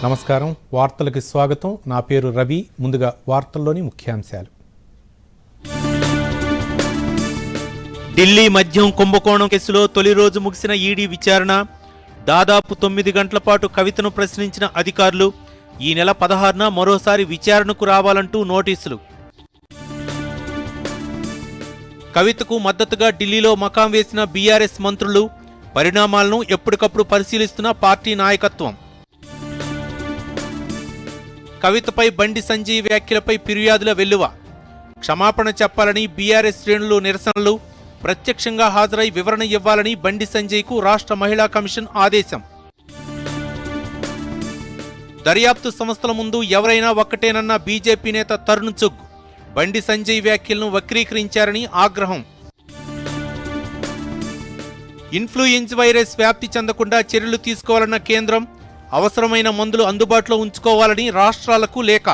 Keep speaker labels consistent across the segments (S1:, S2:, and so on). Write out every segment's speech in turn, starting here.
S1: నమస్కారం, వార్తలకు స్వాగతం. నా పేరు రవి. ముందుగా వార్తల్లోని ముఖ్యాంశాలు.
S2: ఢిల్లీ మద్యం కుంభకోణం కేసులో తొలి రోజు ముగిసిన ఈడీ విచారణ. దాదాపు 9 గంటల పాటు కవితను ప్రశ్నించిన అధికారులు. ఈ నెల 16న మరోసారి విచారణకు రావాలంటూ నోటీసులు. కవితకు మద్దతుగా ఢిల్లీలో మకాం వేసిన బీఆర్ఎస్ మంత్రులు. పరిణామాలను ఎప్పటికప్పుడు పరిశీలిస్తున్న పార్టీ నాయకత్వం. కవితపై బండి సంజయ్ వ్యాఖ్యలపై ఫిర్యాదుల వెల్లువ. క్షమాపణ చెప్పాలని బీఆర్ఎస్ శ్రేణులు నిరసనలు. ప్రత్యక్షంగా హాజరై వివరణ ఇవ్వాలని బండి సంజయ్కు రాష్ట్ర మహిళా కమిషన్ ఆదేశం. దర్యాప్తు సంస్థల ముందు ఎవరైనా ఒక్కటేనన్న బీజేపీ నేత తరుణ్ చుగ్. బండి సంజయ్ వ్యాఖ్యలను వక్రీకరించారని ఆగ్రహం. ఇన్ఫ్లుయెంజా వైరస్ వ్యాప్తి చెందకుండా చర్యలు తీసుకోవాలన్న కేంద్రం. అవసరమైన మందులు అందుబాటులో ఉంచుకోవాలని రాష్ట్రాలకు లేఖ.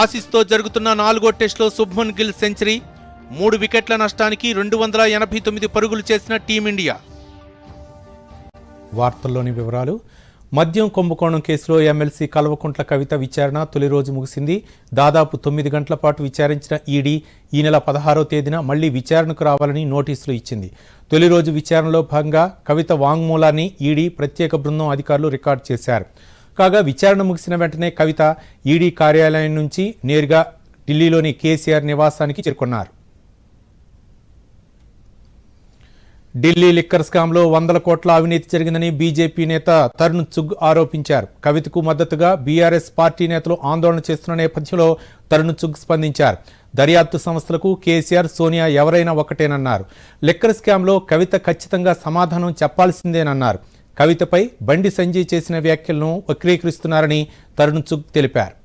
S2: ఆసీస్తో జరుగుతున్న 4వ టెస్టులో శుభ్మన్ గిల్ సెంచరీ. 3 వికెట్ల నష్టానికి 289 పరుగులు చేసిన టీమిండియా.
S1: వార్తల్లోని వివరాలు. మద్యం కుంభకోణం కేసులో ఎమ్మెల్సీ కల్వకుంట్ల కవిత విచారణ తొలి రోజు ముగిసింది. దాదాపు 9 గంటల పాటు విచారించిన ఈడీ ఈ నెల 16వ తేదీన మళ్లీ విచారణకు రావాలని నోటీసులు ఇచ్చింది. తొలి రోజు విచారణలో భాగంగా కవిత వాంగ్మూలాన్ని ఈడీ ప్రత్యేక బృందం అధికారులు రికార్డు చేశారు. కాగా విచారణ ముగిసిన వెంటనే కవిత ఈడీ కార్యాలయం నుంచి నేరుగా ఢిల్లీలోని కేసీఆర్ నివాసానికి చేరుకున్నారు. ఢిల్లీ లిక్కర్ స్కామ్లో 100 కోట్ల అవినీతి జరిగిందని బీజేపీ నేత తరుణ్ చుగ్ ఆరోపించారు. కవితకు మద్దతుగా బీఆర్ఎస్ పార్టీ నేతలు ఆందోళన చేస్తున్న నేపథ్యంలో తరుణ్ చుగ్ స్పందించారు. దర్యాప్తు సంస్థలకు కేసీఆర్, సోనియా ఎవరైనా ఒకటేనన్నారు. లిక్కర్ స్కామ్లో కవిత ఖచ్చితంగా సమాధానం చెప్పాల్సిందేనన్నారు. కవితపై బండి సంజయ్ చేసిన వ్యాఖ్యలను వక్రీకరిస్తున్నారని తరుణ్ చుగ్ తెలిపారు.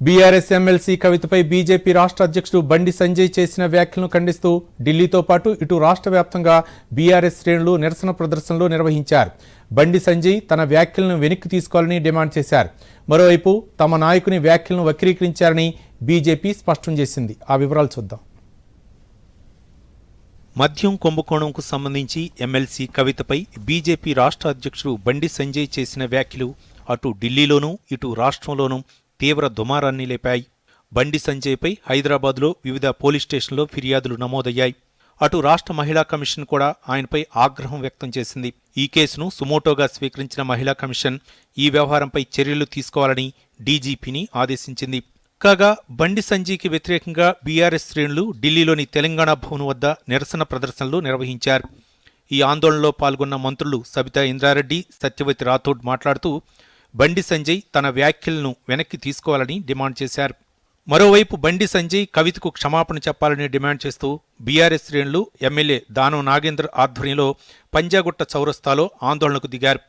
S1: బీఆర్ఎస్ ఎమ్మెల్సీ కవితపై బీజేపీ రాష్ట్ర అధ్యక్షుడు బండి సంజయ్ చేసిన వ్యాఖ్యలను ఖండిస్తూ ఢిల్లీతో పాటు ఇటు రాష్ట్ర వ్యాప్తంగా బీఆర్ఎస్ శ్రేణులు నిరసన ప్రదర్శనలు నిర్వహించారు. బండి సంజయ్ తన వ్యాఖ్యలను వెనక్కి తీసుకోవాలని డిమాండ్ చేశారు. మరోవైపు తమ నాయకుని వ్యాఖ్యలను వక్రీకరించారని బీజేపీ స్పష్టం చేసింది. ఆ వివరాలు చూద్దాం.
S2: మద్యం కుంభకోణంకు సంబంధించి ఎమ్మెల్సీ కవితపై బీజేపీ రాష్ట్ర అధ్యక్షుడు బండి సంజయ్ చేసిన వ్యాఖ్యలు అటు ఢిల్లీలోనూ ఇటు రాష్ట్రంలోనూ తీవ్ర దుమారాన్ని లేపాయి. బండి సంజయ్పై హైదరాబాద్లో వివిధ పోలీస్ స్టేషన్లో ఫిర్యాదులు నమోదయ్యాయి. అటు రాష్ట్ర మహిళా కమిషన్ కూడా ఆయనపై ఆగ్రహం వ్యక్తం చేసింది. ఈ కేసును సుమోటోగా స్వీకరించిన మహిళా కమిషన్ ఈ వ్యవహారంపై చర్యలు తీసుకోవాలని డీజీపీని ఆదేశించింది. కాగా బండి సంజయ్కి వ్యతిరేకంగా బీఆర్ఎస్ శ్రేణులు ఢిల్లీలోని తెలంగాణ భవన్ వద్ద నిరసన ప్రదర్శనలు నిర్వహించారు. ఈ ఆందోళనలో పాల్గొన్న మంత్రులు సబితా ఇంద్రారెడ్డి, సత్యవతి రాథోడ్ మాట్లాడుతూ బండి సంజయ్ తన వ్యాఖ్యలను వెనక్కి తీసుకోవాలని డిమాండ్ చేశారు. మరోవైపు బండి సంజయ్ కవితకు క్షమాపణ చెప్పాలని డిమాండ్ చేస్తూ బీఆర్ఎస్ శ్రేణులు ఎమ్మెల్యే దానం నాగేంద్ర ఆధ్వర్యంలో పంజాగుట్ట చౌరస్తాలో ఆందోళనకు దిగారు.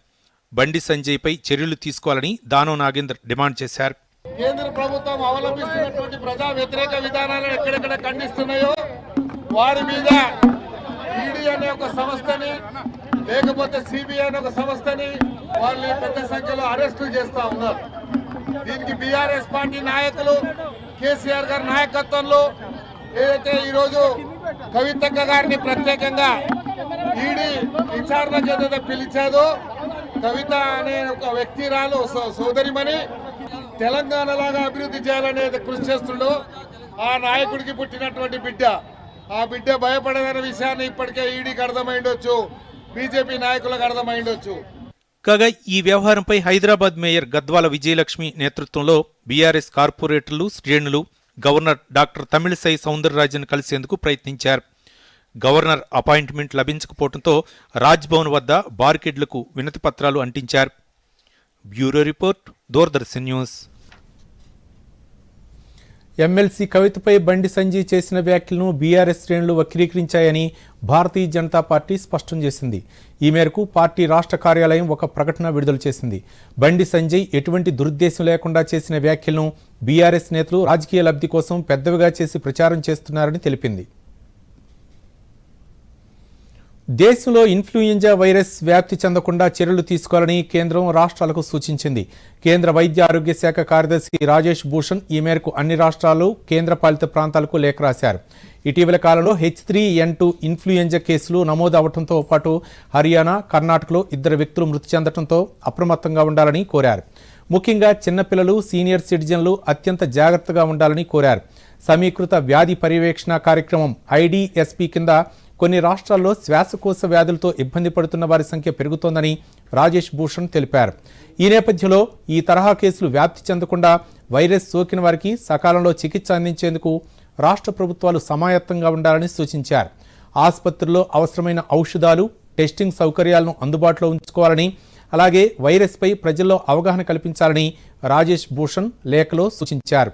S2: బండి సంజయ్పై చర్యలు తీసుకోవాలని దానం నాగేంద్ర డిమాండ్ చేశారు.
S3: కేంద్ర ప్రభుత్వం అవలంబిస్తున్నటువంటి ప్రజా వ్యతిరేక విధానాలను ఎక్కడెక్కడ ఖండిస్తున్నాయో వారి మీద ఈడీ అనే ఒక సంస్థని లేకపోతే సిబిఐ అనే ఒక సంస్థని వాళ్ళు పెద్ద సంఖ్యలో అరెస్టులు చేస్తా ఉన్నారు. దీనికి బీఆర్ఎస్ పార్టీ నాయకులు కేసీఆర్ గారి నాయకత్వంలో ఏదైతే ఈరోజు కవితక్క గారిని ప్రత్యేకంగా ఈడీ విచారణకు ఏదైతే పిలిచాదో, కవిత అనే ఒక వ్యక్తిరాలు సోదరిమని తెలంగాణ లాగా అభివృద్ధి చేయాలనేది కృషి చేస్తుండో ఆ నాయకుడికి పుట్టినటువంటి బిడ్డ. ఆ బిడ్డ భయపడదనే విషయాన్ని ఇప్పటికే ఈడీకి అర్థమైండొచ్చు, బీజేపీ నాయకులకు అర్థమైండొచ్చు.
S2: కాగా ఈ వ్యవహారంపై హైదరాబాద్ మేయర్ గద్వాల విజయలక్ష్మి నేతృత్వంలో బీఆర్ఎస్ కార్పొరేటర్లు, శ్రేణులు గవర్నర్ డాక్టర్ తమిళిసై సౌందరరాజన్ కలిసేందుకు ప్రయత్నించారు. గవర్నర్ అపాయింట్మెంట్ లభించకపోవడంతో రాజ్భవన్ వద్ద బార్కెడ్లకు వినతి పత్రాలు అంటించారు. Bureau report, Doordarshan news.
S1: MLC కవితపై బండి సంజయ్ చేసిన వ్యాఖ్యలను బీఆర్ఎస్ శ్రేణులు వక్రీకరించాయని భారతీయ జనతా పార్టీ స్పష్టం చేసింది. ఈ మేరకు పార్టీ రాష్ట్ర కార్యాలయం ఒక ప్రకటన విడుదల చేసింది. బండి సంజయ్ ఎటువంటి దురుద్దేశం లేకుండా చేసిన వ్యాఖ్యలను బీఆర్ఎస్ నేతలు రాజకీయ లబ్ధి కోసం పెద్దవిగా చేసి ప్రచారం చేస్తున్నారని తెలిపింది. దేశంలో ఇన్ఫ్లుయెంజా వైరస్ వ్యాప్తి చెందకుండా చర్యలు తీసుకోవాలని కేంద్రం రాష్ట్రాలకు సూచించింది. కేంద్ర వైద్య ఆరోగ్య శాఖ కార్యదర్శి రాజేష్ భూషణ్ ఈ మేరకు అన్ని రాష్ట్రాలు, కేంద్రపాలిత ప్రాంతాలకు లేఖ రాశారు. ఇటీవల కాలంలో H3N2 ఇన్ఫ్లుయెంజా కేసులు నమోదు అవడంతో పాటు హర్యానా, కర్ణాటకలో 2 వ్యక్తులు మృతి చెందడంతో అప్రమత్తంగా ఉండాలని కోరారు. ముఖ్యంగా చిన్నపిల్లలు, సీనియర్ సిటిజన్లు అత్యంత జాగ్రత్తగా ఉండాలని కోరారు. సమీకృత వ్యాధి పర్యవేక్షణ కార్యక్రమం IDSP కింద కొన్ని రాష్ట్రాల్లో శ్వాసకోశ వ్యాధులతో ఇబ్బంది పడుతున్న వారి సంఖ్య పెరుగుతోందని రాజేష్ భూషణ్ తెలిపారు. ఈ నేపథ్యంలో ఈ తరహా కేసులు వ్యాప్తి చెందకుండా వైరస్ సోకిన వారికి సకాలంలో చికిత్స అందించేందుకు రాష్ట్ర ప్రభుత్వాలు సమాయత్తంగా ఉండాలని సూచించారు. ఆసుపత్రుల్లో అవసరమైన ఔషధాలు, టెస్టింగ్ సౌకర్యాలను అందుబాటులో ఉంచుకోవాలని, అలాగే వైరస్పై ప్రజల్లో అవగాహన కల్పించాలని రాజేష్ భూషణ్ లేఖలో సూచించారు.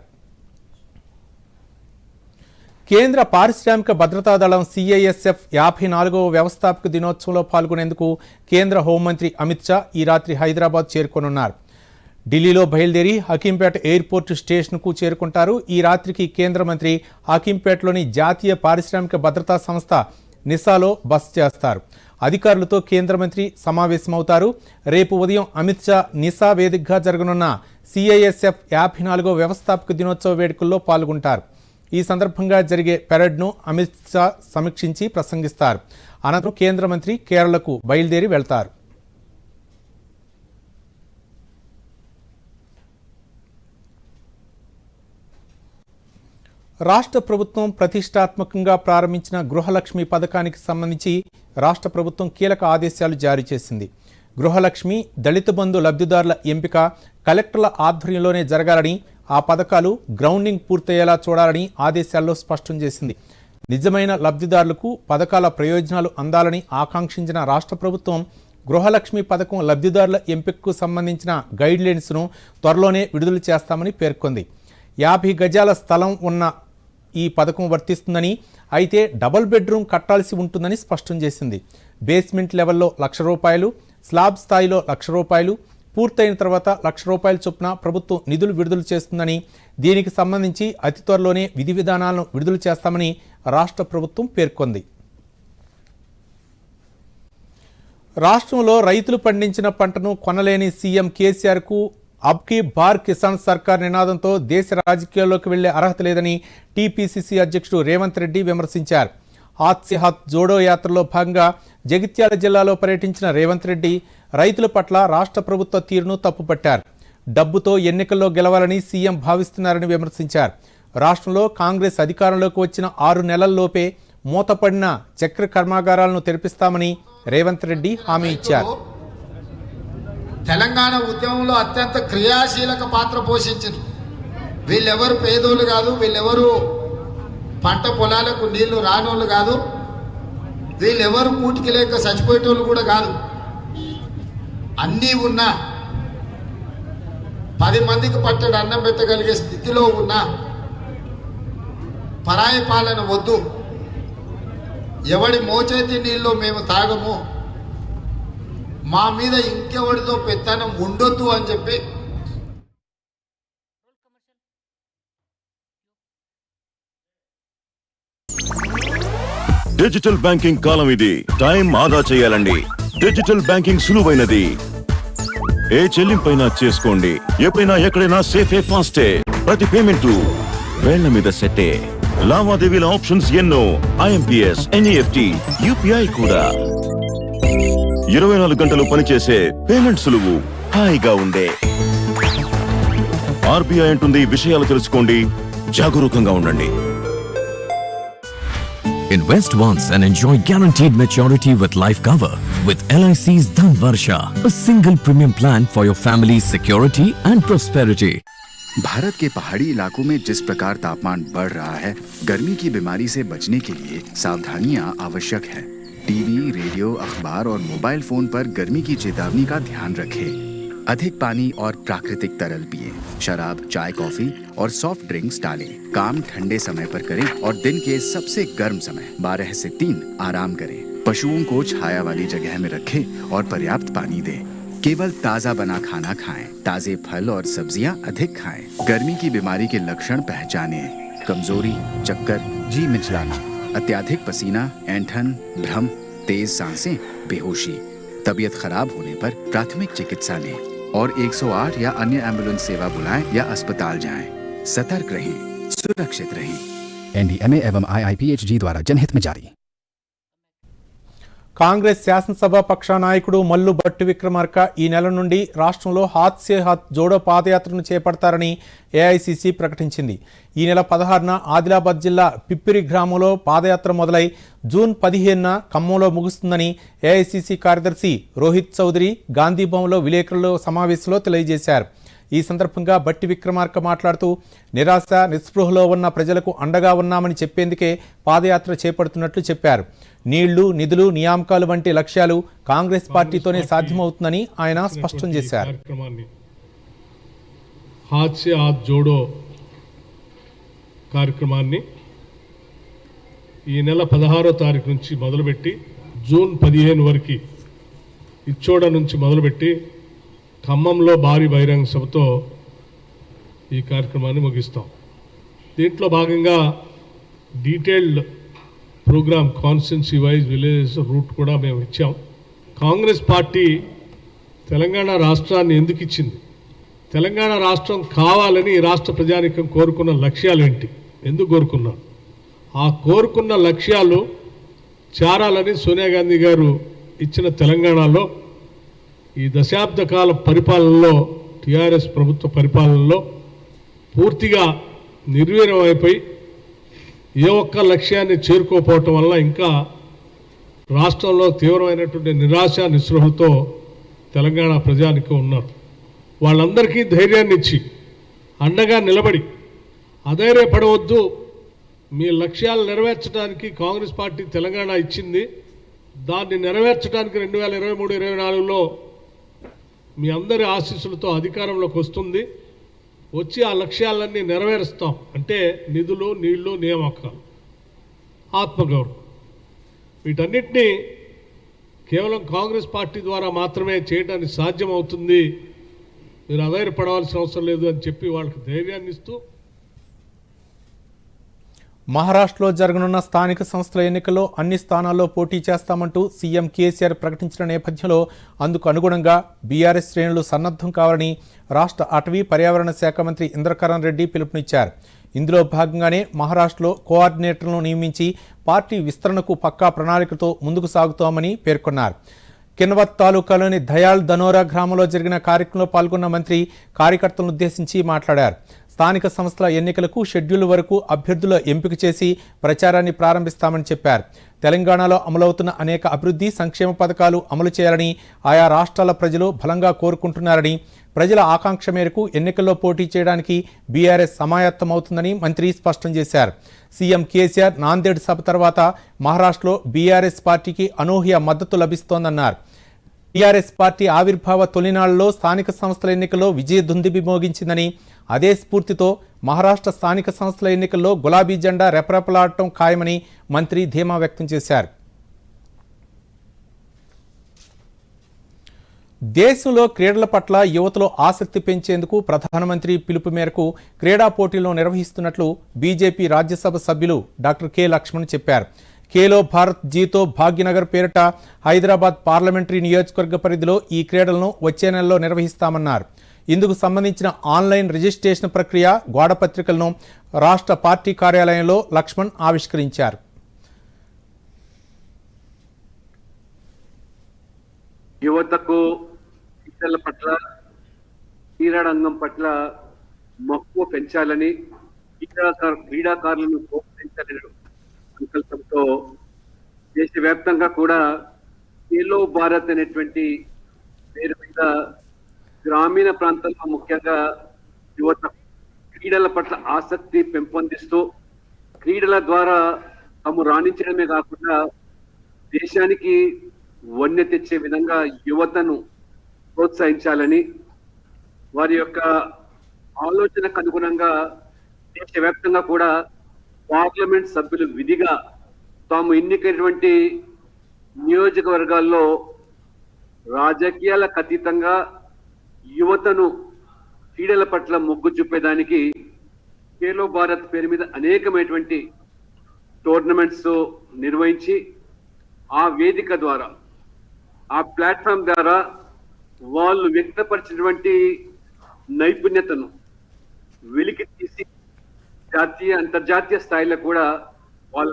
S1: కేంద్ర పారిశ్రామిక భద్రతా దళం CISF 54వ వ్యవస్థాపక దినోత్సవంలో పాల్గొనేందుకు కేంద్ర హోంమంత్రి అమిత్ షా ఈ రాత్రి హైదరాబాద్ చేరుకోనున్నారు. ఢిల్లీలో బయలుదేరి హకీంపేట ఎయిర్పోర్టు స్టేషన్కు చేరుకుంటారు. ఈ రాత్రికి కేంద్ర మంత్రి హకీంపేటలోని జాతీయ పారిశ్రామిక భద్రతా సంస్థ నిసాలో బస చేస్తారు. అధికారులతో కేంద్ర మంత్రి సమావేశమవుతారు. రేపు ఉదయం అమిత్ షా నిసా వేదికగా జరగనున్న CISF 54వ వ్యవస్థాపక దినోత్సవ వేడుకల్లో పాల్గొంటారు. ఈ సందర్భంగా జరిగే పెరేడ్ను అమిత్ షా సమీక్షించి ప్రసంగిస్తారు. అనంతరం కేంద్ర మంత్రి కేరళకు బయలుదేరి వెళ్తారు. రాష్ట్ర ప్రభుత్వం ప్రతిష్టాత్మకంగా ప్రారంభించిన గృహలక్ష్మి పథకానికి సంబంధించి రాష్ట్ర ప్రభుత్వం కీలక ఆదేశాలు జారీ చేసింది. గృహలక్ష్మి, దళిత బంధు లబ్ధిదారుల ఎంపిక కలెక్టర్ల ఆధ్వర్యంలోనే జరగాలని, ఆ పథకాలు గ్రౌండింగ్ పూర్తయ్యేలా చూడాలని ఆదేశాల్లో స్పష్టం చేసింది. నిజమైన లబ్ధిదారులకు పథకాల ప్రయోజనాలు అందాలని ఆకాంక్షించిన రాష్ట్ర ప్రభుత్వం గృహలక్ష్మి పథకం లబ్ధిదారుల ఎంపికకు సంబంధించిన గైడ్లైన్స్ను త్వరలోనే విడుదల చేస్తామని పేర్కొంది. 50 గజాల స్థలం ఉన్న ఈ పథకం వర్తిస్తుందని, అయితే డబుల్ బెడ్రూమ్ కట్టాల్సి ఉంటుందని స్పష్టం చేసింది. బేస్మెంట్ లెవెల్లో ₹1,00,000, స్లాబ్ స్థాయిలో ₹1,00,000, పూర్తయిన తర్వాత ₹1,00,000 చొప్పున ప్రభుత్వం నిధులు విడుదల చేస్తుందని, దీనికి సంబంధించి అతి త్వరలోనే విధి విధానాలను విడుదల చేస్తామని రాష్ట్ర ప్రభుత్వం పేర్కొంది. రాష్ట్రంలో రైతులు పండించిన పంటను కొనలేని సీఎం కేసీఆర్కు అబ్కీ బార్ కిసాన్ సర్కార్ నినాదంతో దేశ రాజకీయాల్లోకి వెళ్లే అర్హత లేదని టీపీసీసీ అధ్యక్షుడు రేవంత్ రెడ్డి విమర్శించారు. హాత్ సే హాత్ జోడో యాత్రలో భాగంగా జగిత్యాల జిల్లాలో పర్యటించిన రేవంత్ రెడ్డి రైతుల పట్ల రాష్ట్ర ప్రభుత్వ తీరును తప్పుపట్టారు. డబ్బుతో ఎన్నికల్లో గెలవాలని సీఎం భావిస్తున్నారని విమర్శించారు. రాష్ట్రంలో కాంగ్రెస్ అధికారంలోకి వచ్చిన 6 నెలల్లోపే మూతపడిన చక్కెర కర్మాగారాలను తెరిపిస్తామని రేవంత్ రెడ్డి హామీ ఇచ్చారు.
S4: తెలంగాణ ఉద్యమంలో అత్యంత క్రియాశీలక పాత్ర పోషించారు. వీళ్ళెవరు పేదోళ్ళు కాదు, వీళ్ళెవరు పంట పొలాలకు నీళ్లు రానోళ్ళు కాదు, వీళ్ళెవరు కూటికి లేక చచ్చిపోయేటోళ్ళు కూడా కాదు. అన్నీ ఉన్నా 10 మందికి పట్టడు అన్నం పెట్టగలిగే స్థితిలో ఉన్న పరాయి పాలన వద్దు, ఎవడి మోచేతి నీళ్ళు మేము తాగము, మా మీద ఇంకెవడితో పెత్తనం ఉండొద్దు అని చెప్పి
S5: డిజిటల్ బ్యాంకింగ్ కాలం ఇది. టైం ఆదా చేయాలండి. Digital banking సులువైనది. ఏ చెల్లింపైనా చేసుకోండి, ఎప్పుడైనా ఎక్కడైనా సేఫే ఫాస్టే. ప్రతి పేమెంట్ వేళ్ల మీద సెట్టే. లావాదేవీల ఆప్షన్స్ ఎన్నో. IMPS, NEFT, UPI కూడా. 24 గంటలు పనిచేసే పేమెంట్ సులువు, హాయిగా ఉండే. RBI అంటుంది, విషయాలు తెలుసుకోండి, జాగరూకంగా ఉండండి.
S6: Invest once and enjoy guaranteed maturity with life cover with LIC's Dhan Varsha, a single premium plan for your family's security and prosperity.
S7: Bharat के पहाड़ी इलाकों में जिस प्रकार तापमान बढ़ रहा है, गर्मी की बीमारी से बचने के लिए सावधानियां आवश्यक है। टीवी, रेडियो, अखबार और मोबाइल फोन पर गर्मी की चेतावनी का ध्यान रखें। अधिक पानी और प्राकृतिक तरल पिएं। शराब, चाय, कॉफी और सॉफ्ट ड्रिंक्स टालें। काम ठंडे समय पर करें और दिन के सबसे गर्म समय 12 से 3 आराम करें। पशुओं को छाया वाली जगह में रखें और पर्याप्त पानी दें। केवल ताज़ा बना खाना खाएं। ताज़े फल और सब्जियां अधिक खाएं। गर्मी की बीमारी के लक्षण पहचानें: कमजोरी, चक्कर, जी मिचलाना, अत्याधिक पसीना, ऐंठन, भ्रम, तेज सांसें, बेहोशी। तबीयत खराब होने पर प्राथमिक चिकित्सा लें और 108 या अन्य एम्बुलेंस सेवा बुलाएं या अस्पताल जाएं। सतर्क रहें, सुरक्षित रहें।
S8: NDMA एवं IIPHG द्वारा जनहित में जारी।
S1: కాంగ్రెస్ శాసనసభ పక్ష నాయకుడు మల్లు భట్టి విక్రమార్క ఈ నెల నుండి రాష్ట్రంలో హాత్ సే హాత్ జోడో పాదయాత్రను చేపడతారని ఏఐసిసి ప్రకటించింది. ఈ నెల 16న ఆదిలాబాద్ జిల్లా పిప్పిరి గ్రామంలో పాదయాత్ర మొదలై జూన్ 15న ఖమ్మంలో ముగుస్తుందని ఏఐసిసి కార్యదర్శి రోహిత్ చౌదరి గాంధీభవన్లో విలేకరుల సమావేశంలో తెలియజేశారు. ఈ సందర్భంగా భట్టి విక్రమార్క మాట్లాడుతూ నిరాశ నిస్పృహలో ఉన్న ప్రజలకు అండగా ఉన్నామని చెప్పేందుకే పాదయాత్ర చేపడుతున్నట్లు చెప్పారు. నీళ్లు, నిధులు, నియామకాలు వంటి లక్ష్యాలు కాంగ్రెస్ పార్టీతోనే సాధ్యమవుతుందని ఆయన స్పష్టం చేశారు.
S9: హాత్ సే హాత్ జోడో కార్యక్రమాన్ని ఈ నెల 16వ తారీఖు నుంచి మొదలుపెట్టి జూన్ 15 వరకు ఇచ్చోడ నుంచి మొదలుపెట్టి ఖమ్మంలో భారీ బహిరంగ సభతో ఈ కార్యక్రమాన్ని ముగిస్తాం. దీంట్లో భాగంగా detailed programme constituency wise villages route కూడా మేము ఇచ్చాం. కాంగ్రెస్ పార్టీ తెలంగాణ రాష్ట్రాన్ని ఎందుకు ఇచ్చింది, తెలంగాణ రాష్ట్రం కావాలని రాష్ట్ర ప్రజానీకం కోరుకున్న లక్ష్యాలు ఏంటి, ఎందుకు కోరుకున్నారు, ఆ కోరుకున్న లక్ష్యాలు చేరాలని సోనియా గాంధీ గారు ఇచ్చిన తెలంగాణలో ఈ దశాబ్ద కాల పరిపాలనలో టీఆర్ఎస్ ప్రభుత్వ పరిపాలనలో పూర్తిగా నిర్వీర్యమైపోయి ఏ ఒక్క లక్ష్యాన్ని చేరుకోకపోవటం వల్ల ఇంకా రాష్ట్రంలో తీవ్రమైనటువంటి నిరాశ నిస్పృహలతో తెలంగాణ ప్రజానికం ఉన్నారు. వాళ్ళందరికీ ధైర్యాన్ని ఇచ్చి అండగా నిలబడి అధైర్యపడవద్దు, మీ లక్ష్యాలు నెరవేర్చడానికి కాంగ్రెస్ పార్టీ తెలంగాణ ఇచ్చింది, దాన్ని నెరవేర్చడానికి 2023-24లో మీ అందరి ఆశీస్సులతో అధికారంలోకి వస్తుంది, వచ్చి ఆ లక్ష్యాలన్నీ నెరవేరుస్తాం అంటే నిధులు, నీళ్లు, నియామకాలు, ఆత్మగౌరవం, వీటన్నిటినీ కేవలం కాంగ్రెస్ పార్టీ ద్వారా మాత్రమే చేయడానికి సాధ్యమవుతుంది, మీరు అధైర్యపడవలసిన అవసరం లేదు అని చెప్పి వాళ్ళకి ధైర్యాన్ని ఇస్తూ
S1: మహారాష్ట్రలో జరగనున్న స్థానిక సంస్థల ఎన్నికల్లో అన్ని స్థానాల్లో పోటీ చేస్తామంటూ సీఎం కేసీఆర్ ప్రకటించిన నేపథ్యంలో అందుకు అనుగుణంగా బీఆర్ఎస్ శ్రేణులు సన్నద్ధం కావాలని రాష్ట్ర అటవీ పర్యావరణ శాఖ మంత్రి ఇంద్రకరణ్ రెడ్డి పిలుపునిచ్చారు. ఇందులో భాగంగానే మహారాష్ట్రలో కోఆర్డినేటర్లను నియమించి పార్టీ విస్తరణకు పక్కా ప్రణాళికతో ముందుకు సాగుతామని పేర్కొన్నారు. కిన్వత్ తాలూకాలోని దయాల్ ధనోరా గ్రామంలో జరిగిన కార్యక్రమంలో పాల్గొన్న మంత్రి కార్యకర్తలను ఉద్దేశించి మాట్లాడారు. స్థానిక సంస్థల ఎన్నికలకు షెడ్యూల్ వరకు అభ్యర్థుల ఎంపిక చేసి ప్రచారాన్ని ప్రారంభిస్తామని చెప్పారు. తెలంగాణలో అమలవుతున్న అనేక అభివృద్ధి సంక్షేమ పథకాలు అమలు చేయాలని ఆయా రాష్ట్రాల ప్రజలు బలంగా కోరుకుంటున్నారని, ప్రజల ఆకాంక్ష మేరకు ఎన్నికల్లో పోటీ చేయడానికి బీఆర్ఎస్ సమాయత్తమవుతుందని మంత్రి స్పష్టం చేశారు. సీఎం కేసీఆర్ నాందేడ్ సభ తర్వాత మహారాష్ట్రలో బీఆర్ఎస్ పార్టీకి అనూహ్య మద్దతు లభిస్తోందన్నారు. టీఆర్ఎస్ పార్టీ ఆవిర్భావ తొలినాళ్లలో స్థానిక సంస్థల ఎన్నికల్లో విజయదుందుబి మోగించిందని, అదే స్ఫూర్తితో మహారాష్ట్ర స్థానిక సంస్థల ఎన్నికల్లో గులాబీ జెండా రెపరెపలాడటం ఖాయమని మంత్రి ధీమా వ్యక్తం చేశారు. దేశంలో క్రీడల పట్ల యువతలో ఆసక్తి పెంచేందుకు ప్రధానమంత్రి పిలుపు మేరకు క్రీడా పోటీలను నిర్వహిస్తున్నట్లు బీజేపీ రాజ్యసభ సభ్యులు డాక్టర్ కె లక్ష్మణ్ చెప్పారు. ఖేలో భారత్ జీతో భాగ్యనగర్ పేరిట హైదరాబాద్ పార్లమెంటరీ నియోజకవర్గ పరిధిలో ఈ క్రీడలను వచ్చే నెలలో నిర్వహిస్తామన్నారు. ఇందుకు సంబంధించిన ఆన్లైన్ రిజిస్ట్రేషన్ ప్రక్రియ గోడపత్రికలను రాష్ట్ర పార్టీ కార్యాలయంలో లక్ష్మణ్ ఆవిష్కరించారు.
S10: యువతకు క్రీడల పట్ల, క్రీడారంగం పట్ల మక్కువ పెంచాలని, క్రీడాకారులను ప్రోత్సహించాలని సంకల్పంతో దేశవ్యాప్తంగా కూడా ఖేలో భారత్ అనేటువంటి పేరు మీద గ్రామీణ ప్రాంతాల్లో ముఖ్యంగా యువత క్రీడల పట్ల ఆసక్తి పెంపొందిస్తూ క్రీడల ద్వారా తాము రాణించడమే కాకుండా దేశానికి వన్నె తెచ్చే విధంగా యువతను ప్రోత్సహించాలని, వారి యొక్క ఆలోచనకు అనుగుణంగా దేశవ్యాప్తంగా కూడా పార్లమెంట్ సభ్యులు విధిగా తాము ఎన్నికైనటువంటి నియోజకవర్గాల్లో రాజకీయాలకు అతీతంగా యువతను క్రీడల పట్ల మొగ్గు చూపేదానికి ఖేలో భారత్ పేరు మీద అనేకమైనటువంటి టోర్నమెంట్స్ నిర్వహించి ఆ వేదిక ద్వారా, ఆ ప్లాట్ఫామ్ ద్వారా వాళ్ళు వ్యక్తపరిచినటువంటి నైపుణ్యతను వెలికి తీసి జాతీయ అంతర్జాతీయ స్థాయిలో కూడా వాళ్ళ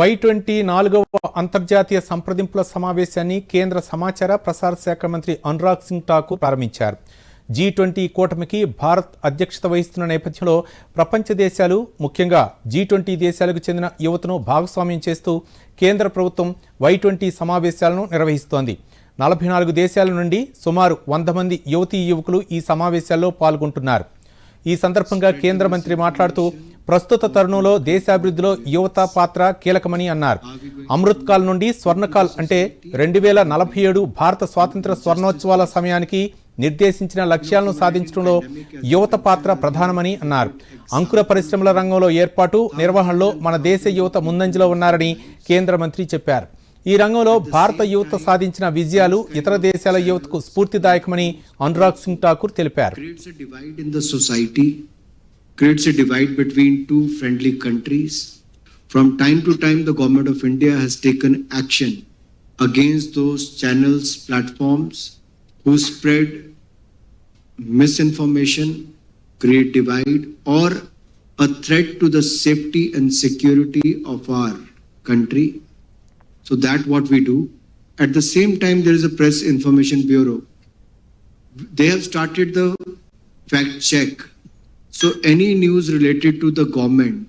S1: Y20 4వ అంతర్జాతీయ సంప్రదింపుల సమావేశాన్ని కేంద్ర సమాచార ప్రసార శాఖ మంత్రి అనురాగ్ సింగ్ ఠాకూర్ ప్రారంభించారు. G20 కూటమికి భారత్ అధ్యక్షత వహిస్తున్న నేపథ్యంలో ప్రపంచ దేశాలు, ముఖ్యంగా G20 దేశాలకు చెందిన యువతను భాగస్వామ్యం చేస్తూ కేంద్ర ప్రభుత్వం Y20 సమావేశాలను నిర్వహిస్తోంది. 44 దేశాల నుండి సుమారు 100 మంది యువతీ యువకులు ఈ సమావేశాల్లో పాల్గొంటున్నారు. ఈ సందర్భంగా కేంద్ర మంత్రి మాట్లాడుతూ ప్రస్తుత తరుణంలో దేశాభివృద్ధిలో యువత పాత్ర కీలకమని అన్నారు. అమృత్ కాల్ నుండి స్వర్ణకాల్ అంటే 2047 భారత స్వాతంత్ర స్వర్ణోత్సవాల సమయానికి నిర్దేశించిన లక్ష్యాలను సాధించడంలో యువత పాత్ర ప్రధానమని అన్నారు. అంకుర పరిశ్రమల రంగంలో ఏర్పాటు, నిర్వహణలో మన దేశ యువత ముందంజలో ఉన్నారని కేంద్ర మంత్రి చెప్పారు. ఈ రంగంలో భారత యువత సాధించిన విజయాలు ఇతర దేశాల యువతకు స్ఫూర్తిదాయకమని అనురాగ్ సింగ్ ఠాకూర్ తెలిపారు.
S11: Creates a divide between two friendly countries. From time to time, the government of India has taken action against those channels, platforms who spread misinformation, create divide, or a threat to the safety and security of our country. So that's what we do. At the same time, there is a Press Information Bureau. They have started the fact check. So any news related to the government.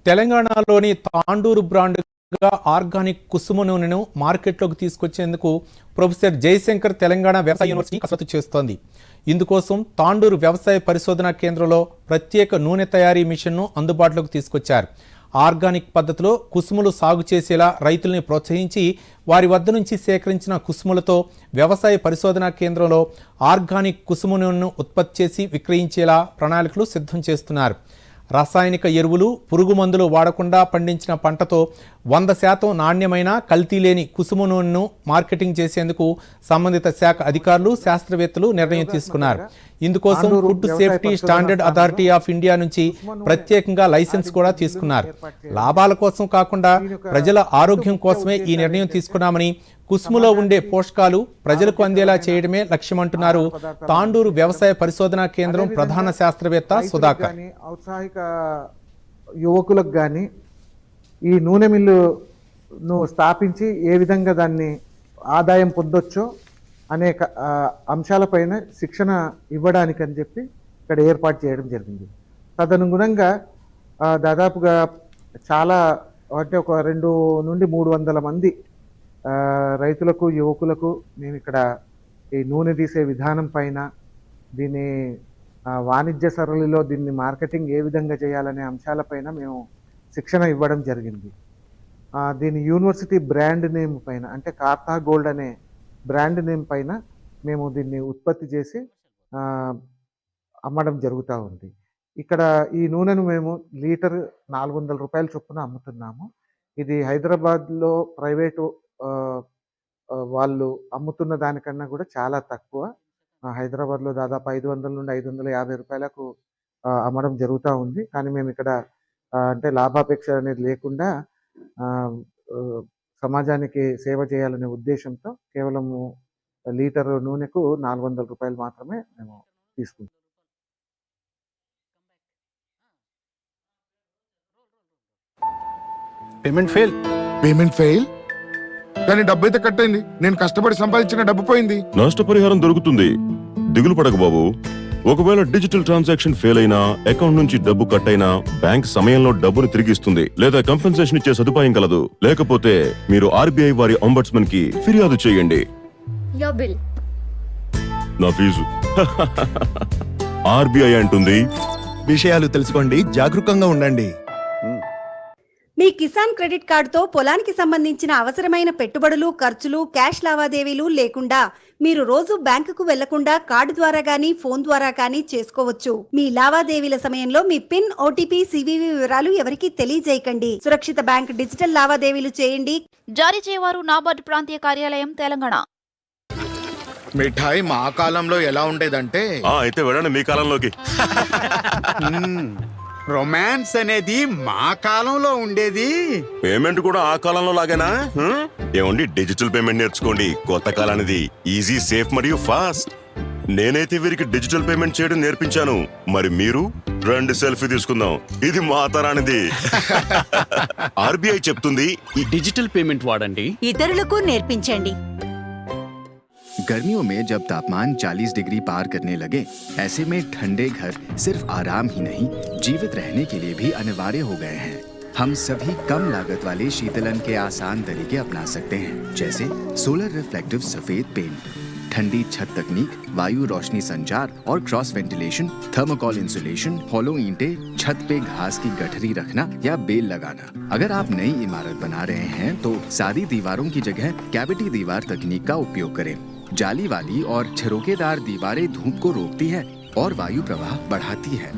S1: తెలంగాణలోని తాండూరు బ్రాండ్గా organic కుసుమ నూనెను మార్కెట్లోకి తీసుకొచ్చేందుకు professor Jayashankar Telangana వ్యవసాయ university కసరత్తు చేస్తోంది. ఇందుకోసం తాండూరు వ్యవసాయ పరిశోధనా కేంద్రంలో ప్రత్యేక నూనె తయారీ మిషన్ను అందుబాటులోకి తీసుకొచ్చారు. ఆర్గానిక్ పద్ధతిలో కుసుములు సాగు చేసేలా రైతుల్ని ప్రోత్సహించి వారి వద్ద నుంచి సేకరించిన కుసుములతో వ్యవసాయ పరిశోధనా కేంద్రంలో ఆర్గానిక్ కుసుము నూనెను ఉత్పత్తి చేసి విక్రయించేలా ప్రణాళికలు సిద్ధం చేస్తున్నారు. రసాయనిక ఎరువులు, పురుగు మందులు వాడకుండా పండించిన పంటతో 100% నాణ్యమైన కల్తీ లేని కుసుము నూనెను మార్కెటింగ్ చేసేందుకు సంబంధిత శాఖ అధికారులు, శాస్త్రవేత్తలు నిర్ణయం తీసుకున్నారు. ఇందుకోసం food safety standard authority of India నుంచి ప్రత్యేకంగా లైసెన్స్ కూడా తీసుకున్నారు. లాభాల కోసం కాకుండా ప్రజల ఆరోగ్యం కోసమే ఈ నిర్ణయం తీసుకున్నామని, కుసుములో ఉండే పోషకాలు ప్రజలకు అందేలా చేయడమే లక్ష్యమంటున్నారు తాండూరు వ్యవసాయ పరిశోధనా కేంద్రం ప్రధాన శాస్త్రవేత్త సుధాకర్.
S12: ఔత్సాహిక యువకులకు కానీ ఈ నూనె మిల్లును స్థాపించి ఏ విధంగా దాన్ని ఆదాయం పొందొచ్చో అనేక అంశాలపైన శిక్షణ ఇవ్వడానికని చెప్పి ఇక్కడ ఏర్పాటు చేయడం జరిగింది. తదనుగుణంగా దాదాపుగా చాలా అంటే ఒక 200 నుండి 300 మంది రైతులకు, యువకులకు మేము ఇక్కడ ఈ నూనె తీసే విధానం పైన, దీన్ని వాణిజ్య సరళిలో దీన్ని మార్కెటింగ్ ఏ విధంగా చేయాలనే అంశాలపైన మేము శిక్షణ ఇవ్వడం జరిగింది. దీని యూనివర్సిటీ బ్రాండ్ నేమ్ పైన అంటే కార్తా గోల్డ్ అనే బ్రాండ్ నేమ్ పైన మేము దీన్ని ఉత్పత్తి చేసి అమ్మడం జరుగుతూ ఉంది. ఇక్కడ ఈ నూనెను మేము లీటర్ 400 రూపాయల చొప్పున అమ్ముతున్నాము. ఇది హైదరాబాద్లో ప్రైవేటు వాళ్ళు అమ్ముతున్న దానికన్నా కూడా చాలా తక్కువ. హైదరాబాద్లో దాదాపు 500 నుండి 550 రూపాయలకు అమ్మడం జరుగుతూ ఉంది. కానీ మేము ఇక్కడ అంటే లాభాపేక్ష అనేది లేకుండా సమాజానికి సేవ చేయాలనే ఉద్దేశంతో కేవలం లీటర్ నూనెకు 400 రూపాయలు మాత్రమే మేము తీసుకుంటాం.
S13: పేమెంట్ ఫెయిల్ కానీ డబ్బు అయితే కట్ అయింది. నేను కష్టపడి సంపాదించిన డబ్బు పోయింది.
S5: నష్టపరిహారం దొరుకుతుంది, దిగులు పడకు బాబు. ఒకవేళ డిజిటల్ ట్రాన్సాక్షన్ ఫెయిల్ అయినా, అకౌంట్ నుంచి డబ్బు కట్ అయినా బ్యాంక్ సమయంలో డబ్బును తిరిగిస్తుంది లేదా కంపెన్సేషన్ ఇచ్చే సదుపాయం కలదు. లేకపోతే మీరు ఆర్బీఐ వారి అంబడ్స్మన్ కి ఫిర్యాదు చేయండి. నా ఫీజు ఆర్బీఐ అంటుంది.
S14: విషయాలు తెలుసుకోండి, జాగరూకంగా ఉండండి.
S15: మీ కిసాన్ క్రెడిట్ కార్డుతో పొలానికి సంబంధించిన అవసరమైన పెట్టుబడులు, ఖర్చులు, క్యాష్ లావాదేవీలు లేకుండా మీరు రోజు బ్యాంకుకు వెళ్లకుండా కార్డు ద్వారా గానీ, ఫోన్ ద్వారా గానీ చేసుకోవచ్చు. మీ లావాదేవీల సమయంలో మీ పిన్, ఓటీపీ, సివివి వివరాలు ఎవరికీ తెలియజేయకండి. సురక్షిత బ్యాంక్ డిజిటల్ లావాదేవీలు చేయండి.
S16: జారీ చేయవారు నాబార్డు ప్రాంతీయ కార్యాలయం, తెలంగాణ.
S13: మిఠాయి మా కాలంలో ఎలా ఉండేదంటే
S5: అయితే వెళ్ళండి మీ కాలంలోకి.
S17: రొమాన్స్ అనేది మా కాలంలో ఉండేది.
S5: పేమెంట్ కూడా ఆ కాలంలో లాగేనా? ఏమండి, డిజిటల్ పేమెంట్ నేర్చుకోండి. కొత్త కాలానిది. ఈజీ, సేఫ్ మరియు ఫాస్ట్. నేనైతే వీరికి డిజిటల్ పేమెంట్ చేయడం నేర్పించాను. మరి మీరు రండి సెల్ఫీ తీసుకుందాం. ఇది మా తరానిది. ఆర్బీఐ చెప్తుంది
S18: ఈ డిజిటల్ పేమెంట్ వాడండి,
S19: ఇతరులకు నేర్పించండి.
S7: गर्मियों में जब तापमान 40 डिग्री पार करने लगे, ऐसे में ठंडे घर सिर्फ आराम ही नहीं, जीवित रहने के लिए भी अनिवार्य हो गए हैं। हम सभी कम लागत वाले शीतलन के आसान तरीके अपना सकते हैं, जैसे सोलर रिफ्लेक्टिव सफेद पेंट, ठंडी छत तकनीक, वायु रोशनी संचार और क्रॉस वेंटिलेशन, थर्मोकॉल इंसुलेशन, होलो ईंटें, छत पे घास की गठरी रखना या बेल लगाना। अगर आप नई इमारत बना रहे हैं तो सादी दीवारों की जगह कैविटी दीवार तकनीक का उपयोग करें। जाली वाली और छिरोकेदार दीवारें धूप को रोकती है और वायु प्रवाह बढ़ाती है।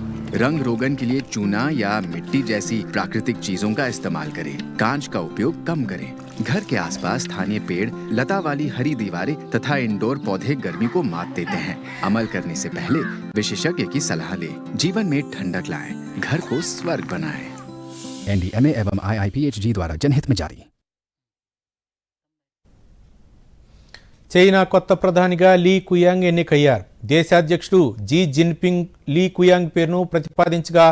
S7: रंग रोगन के लिए चूना या मिट्टी जैसी प्राकृतिक चीजों का इस्तेमाल करें। कांच का उपयोग कम करें। घर के आसपास स्थानीय पेड़, लता वाली हरी दीवारें तथा इंडोर पौधे गर्मी को मात देते हैं। अमल करने से पहले विशेषज्ञ की सलाह लें। जीवन में ठंडक लाएं, घर को स्वर्ग बनाएं।
S8: NDMA एवं IIPHG द्वारा जनहित में जारी।
S1: చైనా కొత్త ప్రధానిగా లీ కుయాంగ్ ఎన్నికయ్యారు. దేశాధ్యక్షుడు జీ జిన్పింగ్ లీ కుయాంగ్ పేరును ప్రతిపాదించగా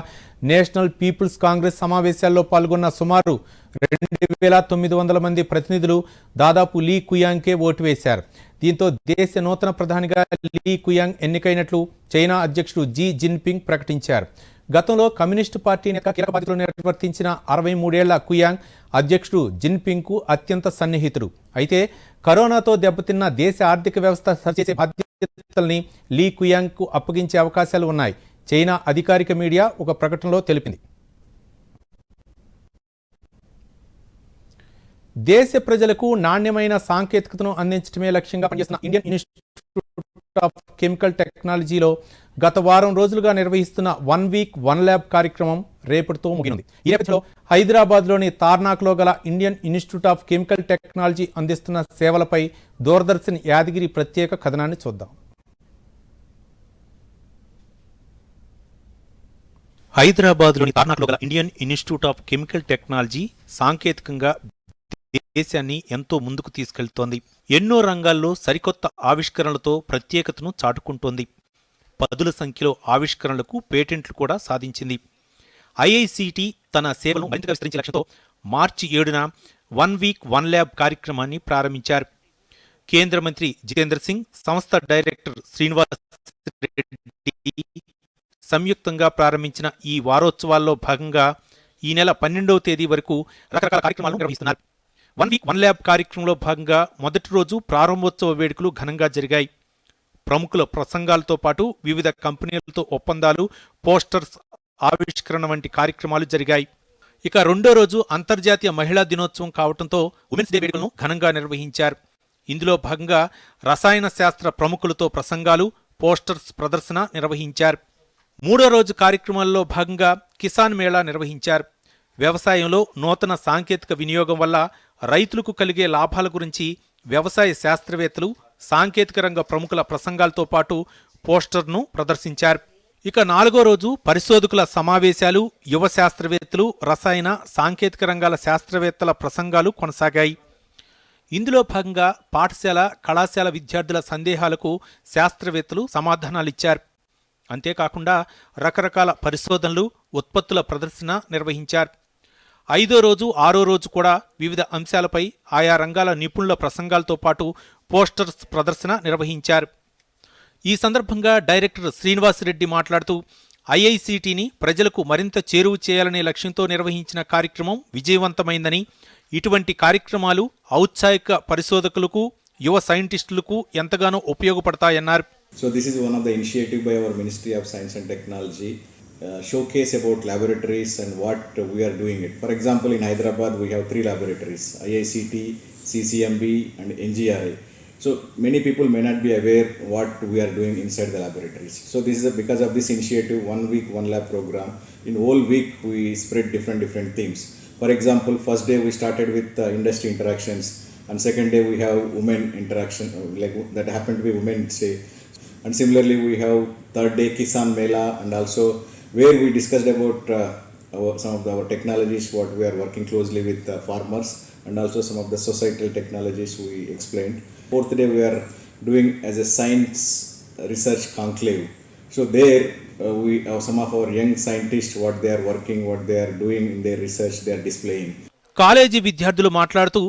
S1: నేషనల్ పీపుల్స్ కాంగ్రెస్ సమావేశాల్లో పాల్గొన్న సుమారు 2,900 మంది ప్రతినిధులు దాదాపు లీ కుయాంగ్కే ఓటు వేశారు. దీంతో దేశ నూతన ప్రధానిగా లీ కుయాంగ్ ఎన్నికైనట్లు చైనా అధ్యక్షుడు జీ జిన్పింగ్ ప్రకటించారు. గతంలో కమ్యూనిస్టు పార్టీ నేత కీలక బాధ్యతలు నిర్వర్తించిన 63 ఏళ్ల కుయాంగ్ అధ్యక్షుడు జిన్పింగ్కు అత్యంత సన్నిహితుడు. అయితే కరోనాతో దెబ్బతిన్న దేశ ఆర్థిక వ్యవస్థ సరిచేసే బాధ్యతల్ని లీ కుయాంగ్కు అప్పగించే అవకాశాలు ఉన్నాయి. చైనా అధికారిక మీడియా ఒక ప్రకటనలో తెలిపింది. దేశ ప్రజలకు నాణ్యమైన సాంకేతికతను అందించడమే లక్ష్యంగా పనిచేస్తున్న ఇండియన్ ఇన్స్టిట్యూట్ ఆఫ్ కెమికల్ టెక్నాలజీలో గత వారం రోజులుగా నిర్వహిస్తున్న 1 వీక్ 1 ల్యాబ్ కార్యక్రమం రేపటితో ముగినుంది. ఈ నేపథ్యంలో హైదరాబాద్లోని తార్నాక్లో గల Indian institute of chemical technology అందిస్తున్న సేవలపై దూరదర్శన్ యాదగిరి ప్రత్యేక కథనాన్ని చూద్దాం.
S2: హైదరాబాద్లోని తార్నాక్లో గల Indian institute of chemical technology సాంకేతికంగా దేశాన్ని ఎంతో ముందుకు తీసుకెళ్తోంది. ఎన్నో రంగాల్లో సరికొత్త ఆవిష్కరణలతో ప్రత్యేకతను చాటుకుంటోంది. పదుల సంఖ్యలో ఆవిష్కరణలకు పేటెంట్లు కూడా సాధించింది. ఐఐసిటి తన సేవలను మరింతగా విస్తరించే లక్ష్యంతో మార్చి 7న 1 వీక్ 1 ల్యాబ్ కార్యక్రమాన్ని ప్రారంభించారు. కేంద్ర మంత్రి జితేంద్ర సింగ్, సంస్థ డైరెక్టర్ శ్రీనివాస్ రెడ్డి సంయుక్తంగా ప్రారంభించిన ఈ వారోత్సవాల్లో భాగంగా ఈ నెల 12వ తేదీ వరకు రకరకాల కార్యక్రమాలను నిర్వహిస్తున్నారు. 1 వీక్ 1 ల్యాబ్ కార్యక్రమంలో భాగంగా మొదటి రోజు ప్రారంభోత్సవ వేడుకలు ఘనంగా జరిగాయి. ప్రముఖుల ప్రసంగాలతో పాటు వివిధ కంపెనీలతో ఒప్పందాలు, పోస్టర్స్ ఆవిష్కరణ వంటి కార్యక్రమాలు జరిగాయి. ఇక రెండో రోజు అంతర్జాతీయ మహిళా దినోత్సవం కావడంతో ఉమెన్స్ డే వేడుకలను ఘనంగా నిర్వహించారు. ఇందులో భాగంగా రసాయన శాస్త్ర ప్రముఖులతో ప్రసంగాలు, పోస్టర్స్ ప్రదర్శన నిర్వహించారు. మూడో రోజు కార్యక్రమాల్లో భాగంగా కిసాన్ మేళా నిర్వహించారు. వ్యవసాయంలో నూతన సాంకేతిక వినియోగం వల్ల రైతులకు కలిగే లాభాల గురించి వ్యవసాయ శాస్త్రవేత్తలు, సాంకేతిక రంగ ప్రముఖుల ప్రసంగాలతో పాటు పోస్టర్ను ప్రదర్శించారు. ఇక నాలుగో రోజు పరిశోధకుల సమావేశాలు, యువ శాస్త్రవేత్తలు, రసాయన సాంకేతిక రంగాల శాస్త్రవేత్తల ప్రసంగాలు కొనసాగాయి. ఇందులో భాగంగా పాఠశాల, కళాశాల విద్యార్థుల సందేహాలకు శాస్త్రవేత్తలు సమాధానాలిచ్చారు. అంతేకాకుండా రకరకాల పరిశోధనలు, ఉత్పత్తుల ప్రదర్శన నిర్వహించారు. ఐదో రోజు, ఆరో రోజు కూడా వివిధ అంశాలపై ఆయా రంగాల నిపుణుల ప్రసంగాలతో పాటు పోస్టర్స్ ప్రదర్శన నిర్వహించారు. ఈ సందర్భంగా డైరెక్టర్ శ్రీనివాస్ రెడ్డి మాట్లాడుతూ ఐఐసిటిని ప్రజలకు మరింత చేరువ చేయాలనే లక్ష్యంతో నిర్వహించిన కార్యక్రమం విజయవంతమైందని, ఇటువంటి కార్యక్రమాలు ఔత్సాహిక పరిశోధకులకు, యువ సైంటిస్టులకు ఎంతగానో ఉపయోగపడతాయన్నారు.
S20: So this is one of the initiative by our Ministry of Science and Technology, showcase about laboratories and what we are doing it. For example, in Hyderabad we have 3 laboratories, IICT, CCMB and NGRI. So many people may not be aware what we are doing inside the laboratories. So this is because of this initiative, 1 week 1 lab program. In whole week we spread different themes. For example, first day we started with industry interactions, and second day we have women interaction, like that happened to be Women's Day. And similarly we have third day Kisan Mela, and also where we discussed about some of our technologies, what we are working closely with farmers, and also some of the societal technologies we explained. Fourth day we are doing as a science research conclave. So there we some of our young scientists, what they are working, what they are doing in their research, they are displaying.
S2: College విద్యార్థులు మాట్లాడుతూ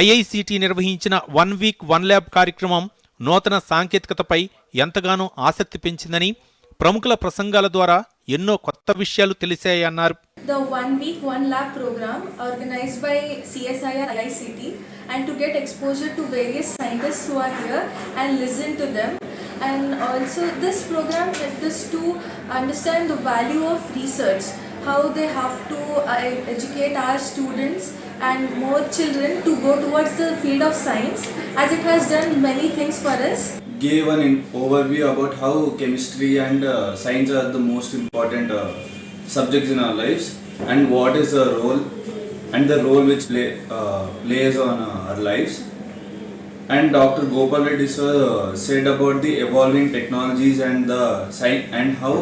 S2: IICT నిర్వహించిన 1 week 1 lab కార్యక్రమం నూతన సాంకేతికతపై ఎంతగానో ఆసక్తి పెంచిందని, ప్రముఖుల ప్రసంగాల ద్వారా ఎన్నో కొత్త విషయాలు తెలిసాయన్నారు.
S21: The 1 week 1 lab program organized by CSIR IICT, and to get exposure to various scientists who are here and listen to them. And also this program helped us to understand the value of research, how they have to educate our students and more children to go towards the field of science, as it has done many things for us.
S22: Gave an overview about how chemistry and science are the most important subjects in our lives, and what is the role and the role which plays on our lives. And Dr. Gopal Reddy sir said about the evolving technologies and the science and how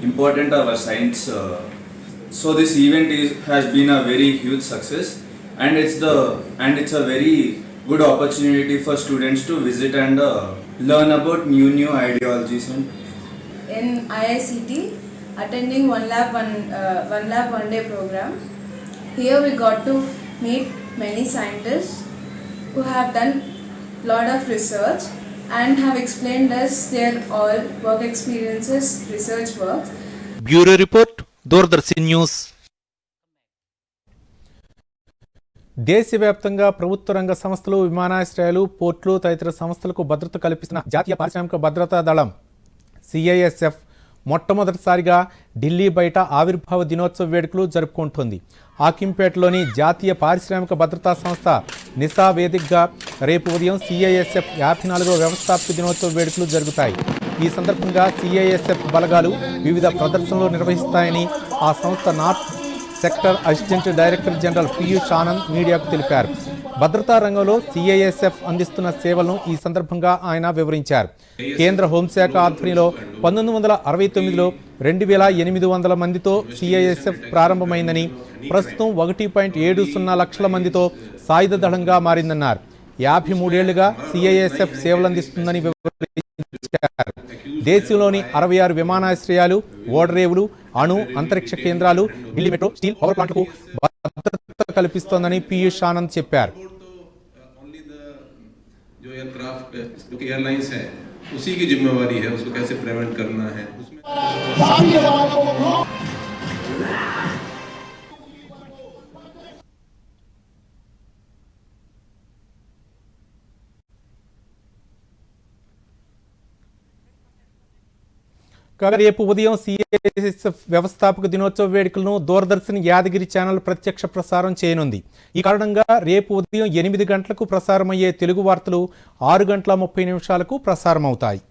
S22: important our science. So this event has been a very huge success, and it's a very good opportunity for students to visit and learn about new ideologies.
S21: In IICT, attending 1 lab 1 day program, here we got to meet many scientists who have done lot of research and have explained us their all work experiences, research work.
S2: Bureau report, Doordarshan news.
S1: దేశవ్యాప్తంగా ప్రభుత్వ రంగ సంస్థలు, విమానాశ్రయాలు, పోర్టులు తదితర సంస్థలకు భద్రత కల్పిస్తున్న జాతీయ పారిశ్రామిక భద్రతా దళం CISF మొట్టమొదటిసారిగా ఢిల్లీ బయట ఆవిర్భావ దినోత్సవ వేడుకలు జరుపుకుంటోంది. ఆకింపేటలోని జాతీయ పారిశ్రామిక భద్రతా సంస్థ నిసా వేదికగా రేపు ఉదయం CISF 54వ వ్యవస్థాపక దినోత్సవ వేడుకలు జరుగుతాయి. ఈ సందర్భంగా CISF బలగాలు వివిధ ప్రదర్శనలు నిర్వహిస్తాయని ఆ సంస్థ north sector assistant director general Piyush Anand మీడియాకు తెలిపారు. భద్రతా రంగంలో CISF అందిస్తున్న సేవలను ఈ సందర్భంగా ఆయన వివరించారు. కేంద్ర హోంశాఖ ఆధ్వర్యంలో 1969లో 2800 మందితో CISF ప్రారంభమైందని, ప్రస్తుతం 1.70 లక్షల మందితో సాయుధ దళంగా మారిందన్నారు. 53 ఏళ్లుగా CISF సేవలందిస్తుందని వివరించారు. దేశంలోని 66 విమానాశ్రయాలు, ఓడరేవులు, అణు అంతరిక్ష కేంద్రాలు, ఢిల్లీ మెట్రో, స్టీల్ పవర్ ప్లాంట్లకు భద్రత కల్పిస్తోందని పీయూష్ ఆనంద్ చెప్పారు.
S23: जो एयरक्राफ्ट जो कि एयरलाइंस है उसी की जिम्मेवारी है, उसको कैसे प्रिवेंट करना है उसमें
S1: రేపు ఉదయం CISF వ్యవస్థాపక దినోత్సవ వేడుకలను దూరదర్శన్ యాదగిరి ఛానల్ ప్రత్యక్ష ప్రసారం చేయనుంది. ఈ కారణంగా రేపు ఉదయం 8 గంటలకు ప్రసారమయ్యే తెలుగు వార్తలు 6 గంటల 30 నిమిషాలకు ప్రసారమవుతాయి.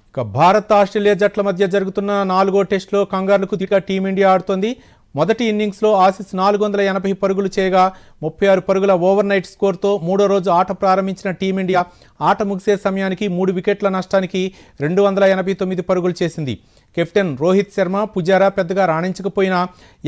S1: ఇక భారత్ ఆస్ట్రేలియా జట్ల మధ్య జరుగుతున్న 4వ టెస్టులో కంగారులకు దిగా టీమిండియా ఆడుతోంది. మొదటి ఇన్నింగ్స్లో ఆసీస్ 480 పరుగులు చేయగా 36 పరుగుల ఓవర్ నైట్ స్కోర్తో మూడో రోజు ఆట ప్రారంభించిన టీమిండియా ఆట ముగిసే సమయానికి 3 వికెట్ల నష్టానికి 289 పరుగులు చేసింది. కెప్టెన్ రోహిత్ శర్మ, పుజారా పెద్దగా రాణించకపోయినా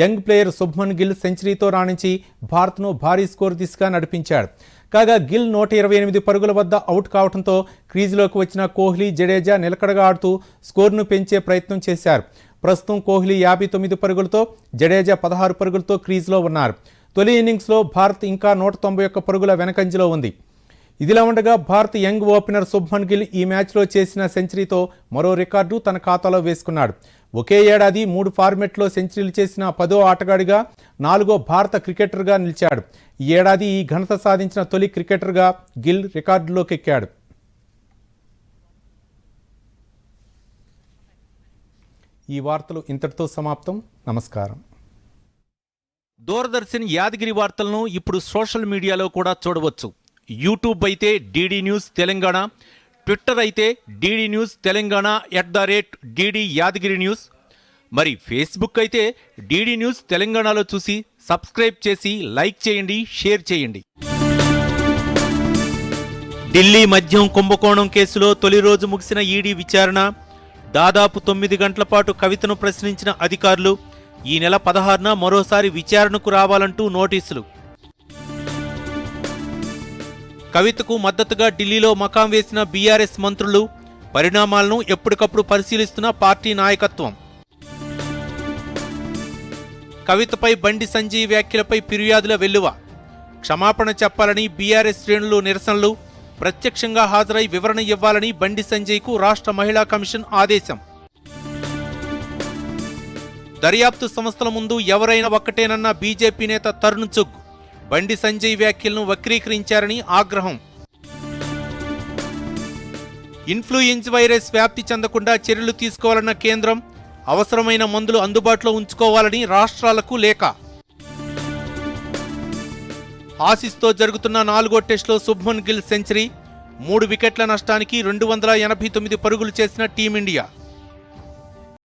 S1: యంగ్ ప్లేయర్ శుభ్మన్ గిల్ సెంచరీతో రాణించి భారత్ను భారీ స్కోర్ దిశగా నడిపించాడు. కాగా గిల్ 128 పరుగుల వద్ద అవుట్ కావడంతో క్రీజులోకి వచ్చిన కోహ్లీ, జడేజా నిలకడగా ఆడుతూ స్కోర్ను పెంచే ప్రయత్నం చేశారు. ప్రస్తుతం కోహ్లీ 59 పరుగులతో, జడేజా 16 పరుగులతో క్రీజులో ఉన్నారు. తొలి ఇన్నింగ్స్లో భారత్ ఇంకా 191 పరుగుల వెనకంజలో ఉంది. ఇదిలా ఉండగా భారత్ యంగ్ ఓపెనర్ శుభ్మన్ గిల్ ఈ మ్యాచ్లో చేసిన సెంచరీతో మరో రికార్డు తన ఖాతాలో వేసుకున్నాడు. ఒకే ఏడాది 3 ఫార్మెట్లో సెంచరీలు చేసిన 10వ ఆటగాడిగా, 4వ భారత క్రికెటర్గా నిలిచాడు. ఈ ఏడాది ఈ ఘనత సాధించిన తొలి క్రికెటర్గా గిల్ రికార్డులోకి ఎక్కాడు. ఈ వార్తలు ఇంతటితో సమాప్తం. నమస్కారం.
S2: దూరదర్శన్ యాదగిరి వార్తలను ఇప్పుడు సోషల్ మీడియాలో కూడా చూడవచ్చు. యూట్యూబ్ అయితే DD న్యూస్ తెలంగాణ, ట్విట్టర్ అయితే DD news Telangana @DD Yadagiri news, మరి ఫేస్బుక్ అయితే DD న్యూస్ తెలంగాణలో చూసి సబ్స్క్రైబ్ చేసి లైక్ చేయండి, షేర్ చేయండి. ఢిల్లీ మద్యం కుంభకోణం కేసులో తొలి రోజు ముగిసిన ఈడీ విచారణ. దాదాపు 9 గంటల పాటు కవితను ప్రశ్నించిన అధికారులు ఈ నెల 16న మరోసారి విచారణకు రావాలంటూ నోటీసులు. కవితకు మద్దతుగా ఢిల్లీలో మకాం వేసిన బీఆర్ఎస్ మంత్రులు, పరిణామాలను ఎప్పటికప్పుడు పరిశీలిస్తున్న పార్టీ నాయకత్వం. కవితపై బండి సంజయ్ వ్యాఖ్యలపై ఫిర్యాదుల వెల్లువ. క్షమాపణ చెప్పాలని బీఆర్ఎస్ శ్రేణులు నిరసనలు, ప్రత్యక్షంగా హాజరై వివరణ ఇవ్వాలని బండి సంజయ్కు రాష్ట్ర మహిళా కమిషన్ ఆదేశం. దర్యాప్తు సంస్థల ముందు ఎవరైనా ఒక్కటేనన్న బీజేపీ నేత తరుణ్ చుగ్, బండి సంజయ్ వ్యాఖ్యలను వక్రీకరించారని ఆగ్రహం. ఇన్ఫ్లుయెంజా వైరస్ వ్యాప్తి చెందకుండా చర్యలు తీసుకోవాలన్న కేంద్రం, అవసరమైన మందులు అందుబాటులో ఉంచుకోవాలని రాష్ట్రాలకు లేఖ. ఆసీస్తో జరుగుతున్న 4వ టెస్టులో శుభ్మన్ గిల్ సెంచరీ, 3 వికెట్ల నష్టానికి 289 పరుగులు చేసిన టీమిండియా.